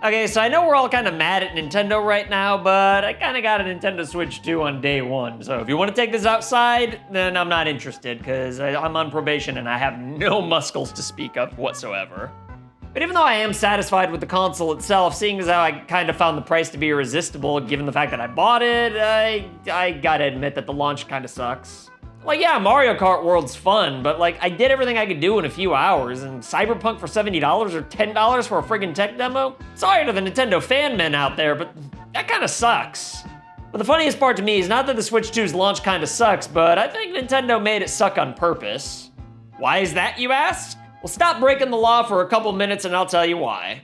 Okay, so I know we're all kind of mad at Nintendo right now, but I kind of got a Nintendo Switch 2 on day one. So if you want to take this outside, then I'm not interested, because I'm on probation and I have no muscles to speak of whatsoever. But even though I am satisfied with the console itself, seeing as how I kind of found the price to be irresistible given the fact that I bought it, I gotta admit that the launch kind of sucks. Like, yeah, Mario Kart World's fun, but like, I did everything I could do in a few hours, and Cyberpunk for $70 or $10 for a friggin' tech demo? Sorry to the Nintendo fan men out there, but that kinda sucks. But the funniest part to me is not that the Switch 2's launch kinda sucks, but I think Nintendo made it suck on purpose. Why is that, you ask? Well, stop breaking the law for a couple minutes and I'll tell you why.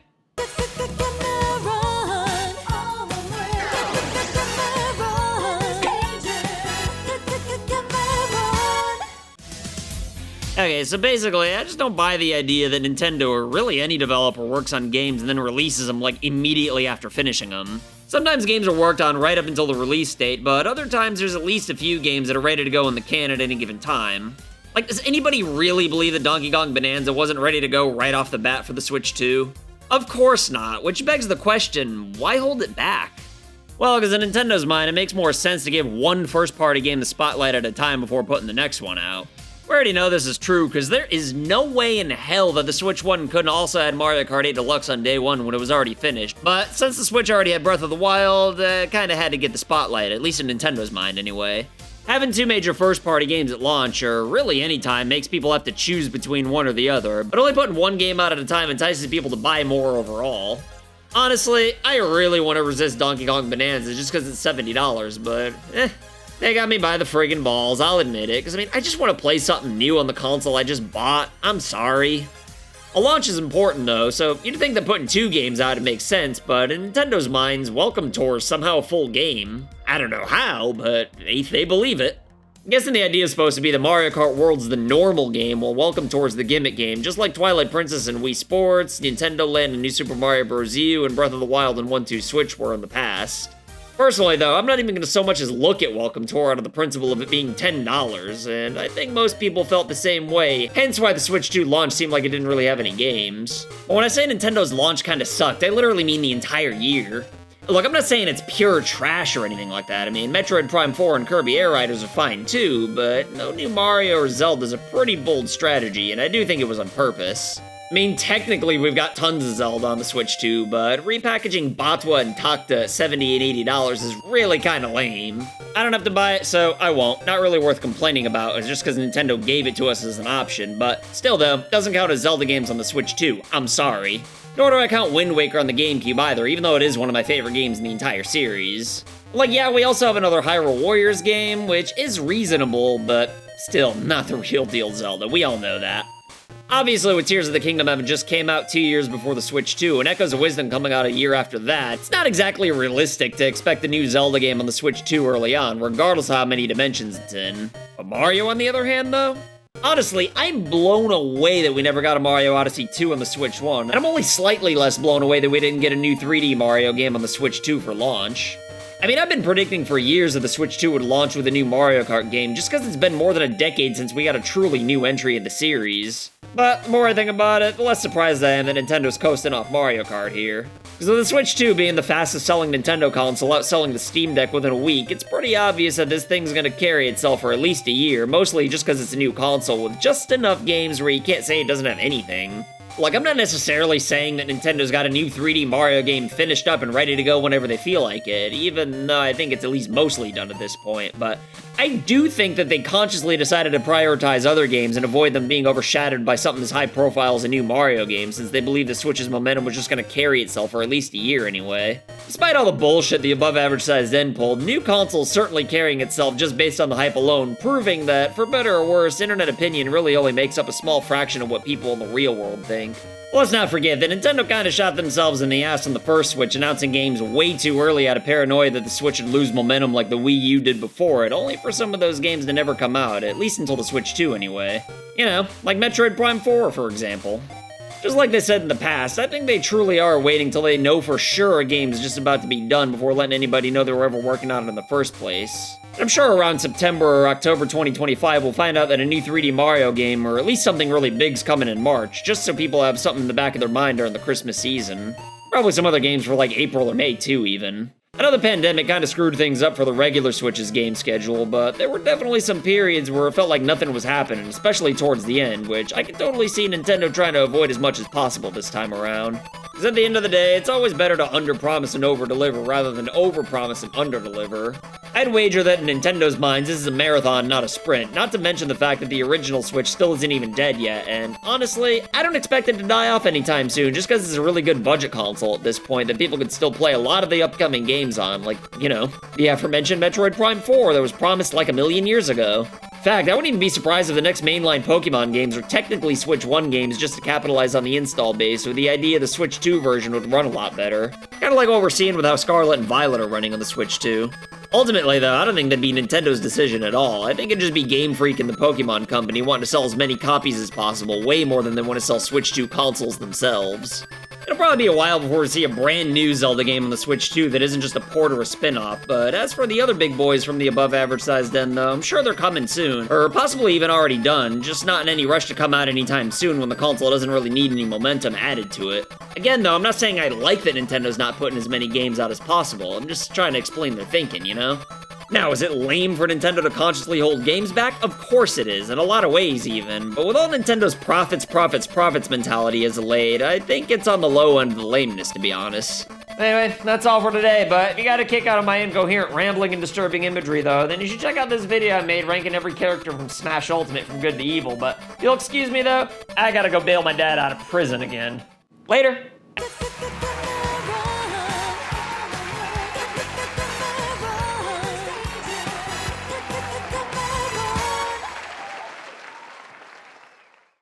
Okay, so basically, I just don't buy the idea that Nintendo or really any developer works on games and then releases them like immediately after finishing them. Sometimes games are worked on right up until the release date, but other times there's at least a few games that are ready to go in the can at any given time. Like, does anybody really believe that Donkey Kong Bonanza wasn't ready to go right off the bat for the Switch 2? Of course not, which begs the question, why hold it back? Well, because in Nintendo's mind, it makes more sense to give one first-party game the spotlight at a time before putting the next one out. We already know this is true, because there is no way in hell that the Switch 1 couldn't also add Mario Kart 8 Deluxe on day one when it was already finished. But since the Switch already had Breath of the Wild, kinda had to get the spotlight, at least in Nintendo's mind anyway. Having two major first-party games at launch, or really any time, makes people have to choose between one or the other, but only putting one game out at a time entices people to buy more overall. Honestly, I really want to resist Donkey Kong Bonanza just because it's $70, but they got me by the friggin' balls, I'll admit it, because I just want to play something new on the console I just bought. I'm sorry. A launch is important though, so you'd think that putting two games out would make sense, but in Nintendo's minds, Welcome Tour is somehow a full game. I don't know how, but they believe it. I'm guessing the idea is supposed to be that Mario Kart World's the normal game, while Welcome Tour's the gimmick game, just like Twilight Princess and Wii Sports, Nintendo Land and New Super Mario Bros. U, and Breath of the Wild and 1-2 Switch were in the past. Personally, though, I'm not even going to so much as look at Welcome Tour out of the principle of it being $10, and I think most people felt the same way, hence why the Switch 2 launch seemed like it didn't really have any games. But when I say Nintendo's launch kinda sucked, I literally mean the entire year. Look, I'm not saying it's pure trash or anything like that. Metroid Prime 4 and Kirby Air Riders are fine too, but no new Mario or Zelda is a pretty bold strategy, and I do think it was on purpose. Technically, we've got tons of Zelda on the Switch 2, but repackaging Batwa and Takta at $70 and $80 is really kinda lame. I don't have to buy it, so I won't. Not really worth complaining about, it's just because Nintendo gave it to us as an option, but still though, doesn't count as Zelda games on the Switch 2, I'm sorry. Nor do I count Wind Waker on the GameCube either, even though it is one of my favorite games in the entire series. Like, yeah, we also have another Hyrule Warriors game, which is reasonable, but still not the real deal Zelda, we all know that. Obviously, with Tears of the Kingdom having just came out 2 years before the Switch 2, and Echoes of Wisdom coming out a year after that, it's not exactly realistic to expect a new Zelda game on the Switch 2 early on, regardless of how many dimensions it's in. But Mario, on the other hand, though? Honestly, I'm blown away that we never got a Mario Odyssey 2 on the Switch 1, and I'm only slightly less blown away that we didn't get a new 3D Mario game on the Switch 2 for launch. I've been predicting for years that the Switch 2 would launch with a new Mario Kart game, just because it's been more than a decade since we got a truly new entry in the series. But the more I think about it, the less surprised I am that Nintendo's coasting off Mario Kart here. Because with the Switch 2 being the fastest selling Nintendo console, outselling the Steam Deck within a week, it's pretty obvious that this thing's gonna carry itself for at least a year, mostly just because it's a new console with just enough games where you can't say it doesn't have anything. Like, I'm not necessarily saying that Nintendo's got a new 3D Mario game finished up and ready to go whenever they feel like it, even though I think it's at least mostly done at this point, but I do think that they consciously decided to prioritize other games and avoid them being overshadowed by something as high profile as a new Mario game, since they believe the Switch's momentum was just gonna carry itself for at least a year anyway. Despite all the bullshit the above-average sized end pulled, new console's certainly carrying itself just based on the hype alone, proving that, for better or worse, internet opinion really only makes up a small fraction of what people in the real world think. Let's not forget that Nintendo kinda shot themselves in the ass on the first Switch, announcing games way too early out of paranoia that the Switch would lose momentum like the Wii U did before it, only for some of those games to never come out, at least until the Switch 2 anyway. You know, like Metroid Prime 4, for example. Just like they said in the past, I think they truly are waiting till they know for sure a game's just about to be done before letting anybody know they were ever working on it in the first place. I'm sure around September or October 2025 we'll find out that a new 3D Mario game, or at least something really big's coming in March, just so people have something in the back of their mind during the Christmas season. Probably some other games for like April or May too, even. I know the pandemic kind of screwed things up for the regular Switch's game schedule, but there were definitely some periods where it felt like nothing was happening, especially towards the end, which I can totally see Nintendo trying to avoid as much as possible this time around. Because at the end of the day, it's always better to under-promise and over-deliver rather than over-promise and under-deliver. I'd wager that in Nintendo's minds, this is a marathon, not a sprint, not to mention the fact that the original Switch still isn't even dead yet, and honestly, I don't expect it to die off anytime soon, just because it's a really good budget console at this point that people could still play a lot of the upcoming games on, like, you know, the aforementioned Metroid Prime 4 that was promised like a million years ago. In fact, I wouldn't even be surprised if the next mainline Pokemon games were technically Switch 1 games just to capitalize on the install base, with the idea the Switch 2 version would run a lot better. Kinda like what we're seeing with how Scarlet and Violet are running on the Switch 2. Ultimately, though, I don't think that'd be Nintendo's decision at all. I think it'd just be Game Freak and the Pokemon Company wanting to sell as many copies as possible, way more than they want to sell Switch 2 consoles themselves. It'll probably be a while before we see a brand new Zelda game on the Switch 2 that isn't just a port or a spin-off, but as for the other big boys from the above-average sized den, though, I'm sure they're coming soon, or possibly even already done, just not in any rush to come out anytime soon when the console doesn't really need any momentum added to it. Again, though, I'm not saying I like that Nintendo's not putting as many games out as possible, I'm just trying to explain their thinking, you know? Now, is it lame for Nintendo to consciously hold games back? Of course it is, in a lot of ways even. But with all Nintendo's profits mentality as laid, I think it's on the low end of the lameness, to be honest. Anyway, that's all for today, but if you got a kick out of my incoherent rambling and disturbing imagery, though, then you should check out this video I made ranking every character from Smash Ultimate from good to evil. But if you'll excuse me, though, I gotta go bail my dad out of prison again. Later!